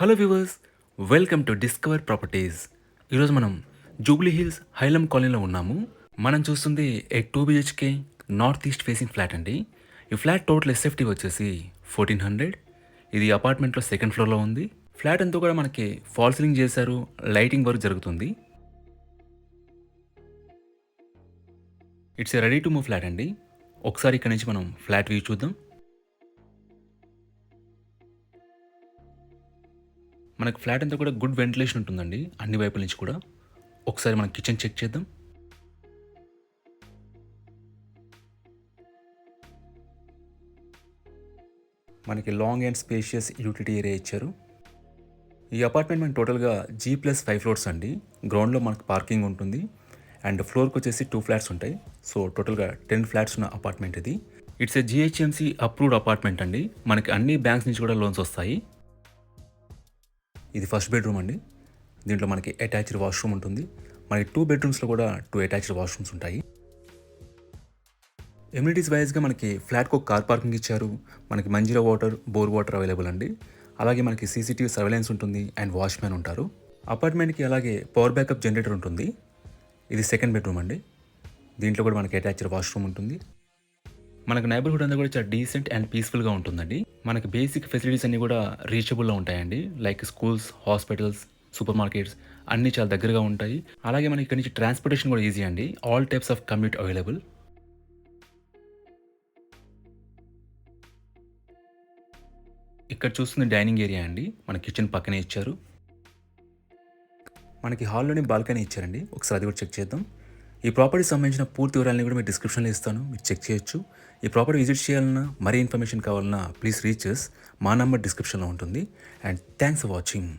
Hello viewers, welcome to discover properties. ఈరోజు మనం Jubilee hills హైలమ్ కాలనీలో ఉన్నాము. మనం చూస్తుంది ఏ 2 BHK north east facing flat అండి. ఈ ఫ్లాట్ టోటల్ ఎస్ఎఫ్టీ వచ్చేసి 1400. ఇది అపార్ట్మెంట్లో సెకండ్ ఫ్లోర్లో ఉంది. ఫ్లాట్ అంతా కూడా మనకి ఫాల్ సీలింగ్ చేశారు, లైటింగ్ వర్క్ జరుగుతుంది. It's a ready to move flat అండి. ఒకసారి ఇక్కడ నుంచి మనం ఫ్లాట్ వ్యూ చూద్దాం. మనకు ఫ్లాట్ అంతా కూడా గుడ్ వెంటిలేషన్ ఉంటుందండి, అన్ని వైపుల నుంచి కూడా. ఒకసారి మనం కిచెన్ చెక్ చేద్దాం. మనకి long and spacious utility area ఇచ్చారు. ఈ అపార్ట్మెంట్ మనకి టోటల్గా G+5 ఫ్లోర్స్ అండి. గ్రౌండ్లో మనకు పార్కింగ్ ఉంటుంది అండ్ ఫ్లోర్కి వచ్చేసి 2 ఫ్లాట్స్ ఉంటాయి. సో టోటల్గా 10 ఫ్లాట్స్ ఉన్న అపార్ట్మెంట్ ఇది. It's a GHMC approved apartment అండి. మనకి అన్ని బ్యాంక్స్ నుంచి కూడా లోన్స్ వస్తాయి. ఇది ఫస్ట్ బెడ్రూమ్ అండి. దీంట్లో మనకి అటాచ్డ్ వాష్రూమ్ ఉంటుంది. మనకి 2 బెడ్రూమ్స్లో కూడా 2 అటాచ్డ్ వాష్రూమ్స్ ఉంటాయి. ఎమ్యూనిటీస్ వైజ్గా మనకి ఫ్లాట్కి ఒక కార్ పార్కింగ్ ఇచ్చారు. మనకి Manjira water, bore water available అండి. అలాగే మనకి CCTV సర్వేలెన్స్ ఉంటుంది అండ్ వాచ్మెన్ ఉంటారు. అపార్ట్మెంట్కి అలాగే పవర్ బ్యాకప్ జనరేటర్ ఉంటుంది. ఇది సెకండ్ బెడ్రూమ్ అండి. దీంట్లో కూడా మనకి అటాచ్డ్ వాష్రూమ్ ఉంటుంది. మనకు నైబర్హుడ్ అంతా కూడా చాలా డీసెంట్ అండ్ పీస్ఫుల్గా ఉంటుందండి. మనకి బేసిక్ ఫెసిలిటీస్ అన్నీ కూడా రీచబుల్లో ఉంటాయండి. Like schools, hospitals, super markets అన్నీ చాలా దగ్గరగా ఉంటాయి. అలాగే మనకి ఇక్కడ నుంచి ట్రాన్స్పోర్టేషన్ కూడా ఈజీ అండి. All types of commute available. ఇక్కడ చూస్తుంది డైనింగ్ ఏరియా అండి. మన కిచెన్ పక్కనే ఇచ్చారు. మనకి హాల్లోనే బాల్కనీ ఇచ్చారండి. ఒకసారి అది కూడా చెక్ చేద్దాం. ఈ ప్రాపర్టీకి సంబంధించిన పూర్తి వివరాలని కూడా మీరు డిస్క్రిప్షన్లో ఇస్తాను, మీరు చెక్ చేయొచ్చు. ఈ ప్రాపర్టీ విజిట్ చేయాలన్నా, మరీ ఇన్ఫర్మేషన్ కావాలన్నా ప్లీజ్ రీచ్ అస్. మా నంబర్ డిస్క్రిప్షన్లో ఉంటుంది. And thanks for watching.